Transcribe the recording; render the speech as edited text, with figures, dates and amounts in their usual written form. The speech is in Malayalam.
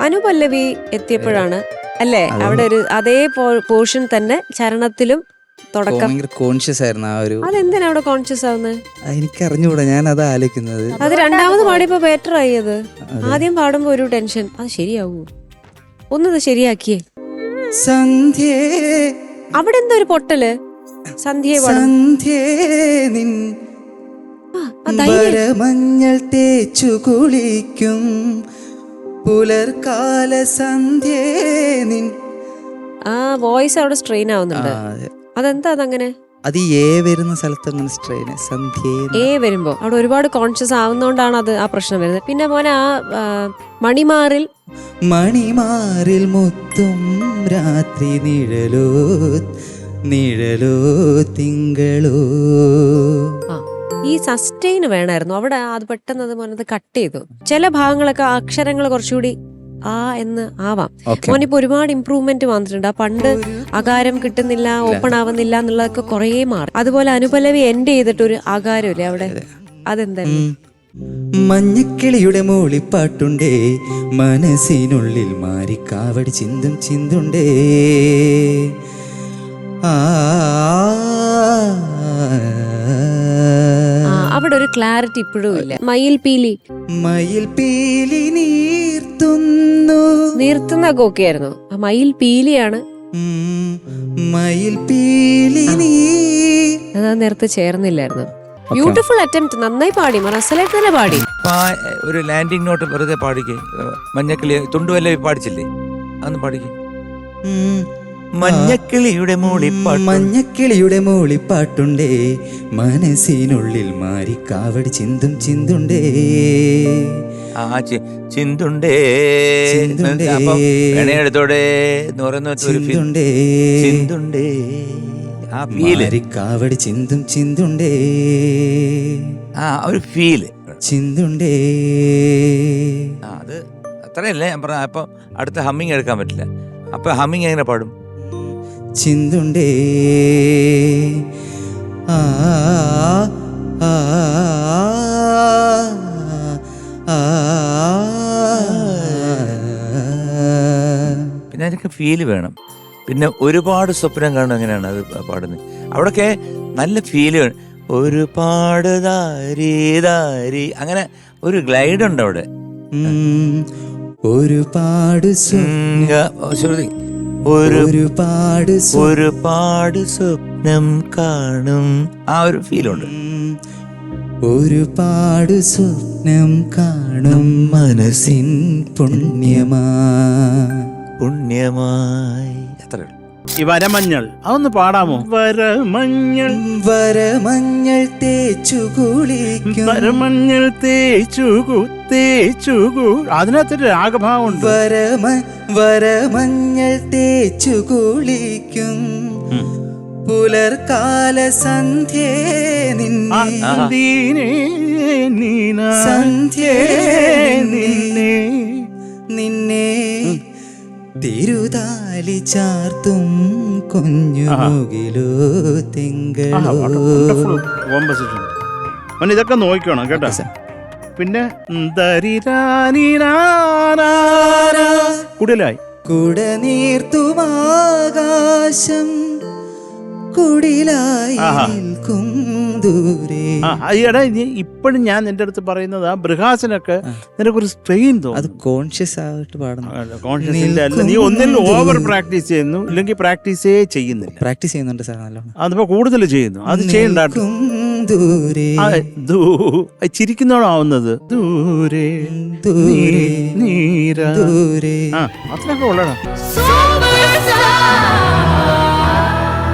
അനുപല്ലവി എത്തിയപ്പോഴാണ് അല്ലേ അവിടെ ഒരു അതേ പോർഷൻ തന്നെ ചരണത്തിലും തുടക്കം കോൺഷ്യസ് ആയിരുന്നു ആ ഒരു. അതെന്തിനാ അവിടെ കോൺഷ്യസ് ആവുന്നത്? എനിക്ക് അറിഞ്ഞുകൂടാ, ഞാൻ അതാ ആലോചിക്കുന്നത്. അത് രണ്ടാമത് പാടിയപ്പോ ബെറ്റർ ആയി. അത് ആദ്യം പാടുമ്പോ ഒരു ടെൻഷൻ, അത് ശരിയാവൂ, ഒന്നത് ശരിയാക്കിയേ. സന്ധ്യേ അവിടെ എന്താ ഒരു പൊട്ടല്? സന്ധ്യേ മഞ്ഞൾ തേച്ചു കുളിക്കും പുലർക്കാല സന്ധ്യേ നിൻ. ആ വോയിസ് അവിടെ സ്ട്രെയിൻ ആവുന്നുണ്ട്. അതെന്താ അതങ്ങനെ? അത് ഏ വരുന്ന സ്ഥലത്ത് അങ്ങനെ സ്ട്രെയിൻ. സന്ധ്യേ ഏ വരുമ്പോ അവിടെ ഒരുപാട് കോൺഷ്യസ് ആവുന്നോണ്ടാണ് അത് ആ പ്രശ്നം വരുന്നത്. പിന്നെ മോനെ ആ മണിമാറിൽ മുത്തും രാത്രി നിഴലോ നിഴലോ തിങ്കളോ. ഈ സസ്റ്റെയിൻ വേണമായിരുന്നു അവിടെ. അത് പെട്ടെന്ന് അത് മോനത് കട്ട് ചെയ്തു. ചില ഭാഗങ്ങളൊക്കെ അക്ഷരങ്ങൾ കുറച്ചുകൂടി ആ എന്ന് ആവാം. മോനിപ്പോ ഒരുപാട് ഇമ്പ്രൂവ്മെന്റ് വന്നിട്ടുണ്ട്. ആ പണ്ട് അകാരം കിട്ടുന്നില്ല, ഓപ്പൺ ആവുന്നില്ല എന്നുള്ളതൊക്കെ കുറേ മാറി. അതുപോലെ അനുപല്ലവി എൻഡ് ചെയ്തിട്ടൊരു അകാരമില്ലേ അവിടെ, അതെന്താ? മഞ്ഞക്കിളിയുടെ മൂളിപ്പാട്ടുണ്ടേ മനസ്സിനുള്ളിൽ മാറിക്കാവടി ചിന്തും ചിന്തുണ്ടേ. അവിടെ ഒരു ക്ലാരിറ്റി ഇപ്പോഴും ഇല്ല. മയിൽ പീലി നീർത്തുന്നൊക്കെ ഓക്കെ ആയിരുന്നു. മയിൽ പീലിയാണ്. മയിൽ പീലി അതാ നേരത്തെ ചേർന്നില്ലായിരുന്നു. ബ്യൂട്ടിഫുൾ അറ്റംപ്റ്റ്, നന്നായി പാടി, മനസ്സിലായിട്ട് തന്നെ പാടി. ഒരു ലാൻഡിങ് നോട്ട് വെറുതെ പാടിക്കേ. മഞ്ഞക്കിളി തുണ്ടുവല്ല പാടിച്ചില്ലേ, അന്ന് പാടിക്കേ. മഞ്ഞക്കിളിയുടെ മൂളിപ്പാട്ടുണ്ടേ മനസ്സിനുള്ളിൽ മാറി കാവടി ചിന്തും ചിന്തുണ്ടേ. ചിന്തുണ്ടേ എടുത്തോടെ ചിന്തുണ്ടേ ചിന്തുണ്ടേ. ആ ഫീല് കാവടി ചിന്തും ചിന്തുണ്ടേ. ആ ഒരു ഫീല് ചിന്തുണ്ടേ. അത് അത്രയല്ലേ ഞാൻ പറഞ്ഞ. അപ്പൊ അടുത്ത ഹമ്മിങ് എടുക്കാൻ പറ്റില്ല. അപ്പൊ ഹമ്മിങ് എങ്ങനെ പാടും? ചിന്തുണ്ടേ ആ ആ പിന്നെ അതിനൊക്കെ ഫീല് വേണം. പിന്നെ ഒരുപാട് സ്വപ്നം കാണും. എങ്ങനെയാണ് അത് പാടുന്നത്? അവിടൊക്കെ നല്ല ഫീല് വേണം. ഒരുപാട് ദാരി അങ്ങനെ ഒരു ഗ്ലൈഡ് ഉണ്ട് അവിടെ. ഒരുപാട് ഒരുപാട് സ്വപ്നം കാണും. ആ ഒരു ഫീലുണ്ട്. ഒരുപാട് സ്വപ്നം കാണും മനസ്സിൻ പുണ്യമായി. അത്ര ഈ വരമഞ്ഞൾ അതൊന്ന് പാടാമോ? വരമഞ്ഞൾ തേച്ചു കുളിക്കും. വരമഞ്ഞൾ തേച്ചു അതിനകത്തൊരു രാഗഭാവമുണ്ട്. വരമഞ്ഞൾ തേച്ചു കുളിക്കും പുലർക്കാല സന്ധ്യേ നിന്നെ തിരുതാലി ചാർത്തും കുഞ്ഞുമുകിലോ തിങ്കളോ. ഇതൊക്കെ നോക്കണം കേട്ടോ. പിന്നെ കുടലായി കുടനീർത്തുമാകാശം കുടിലായി നിൽക്കും ദൂരെ. ഇപ്പോഴും ഞാൻ നിന്റെ അടുത്ത് പറയുന്നത് ആ ബൃഹാസനൊക്കെ നിനക്കൊരു സ്ട്രെയിൻ തോന്നും. അത് കോൺഷ്യസ് ആയിട്ട് പാടുന്നു. കോൺഷ്യസ് ഇല്ല. നീ ഒന്നിൽ ഓവർ പ്രാക്ടീസ് ചെയ്യുന്നു, ഇല്ലെങ്കിൽ പ്രാക്ടീസേ ചെയ്യുന്നില്ല. പ്രാക്ടീസ് ചെയ്യുന്നുണ്ട് സാർ നല്ലോണം. അതിപ്പോ കൂടുതൽ ചെയ്യുന്നു. അത് ചെയ്യണ്ടായിരുന്നു. ചിരിക്കുന്നോളാവുന്നത് ദൂരെ നീര. അത്രയൊക്കെ ഉള്ളടാ.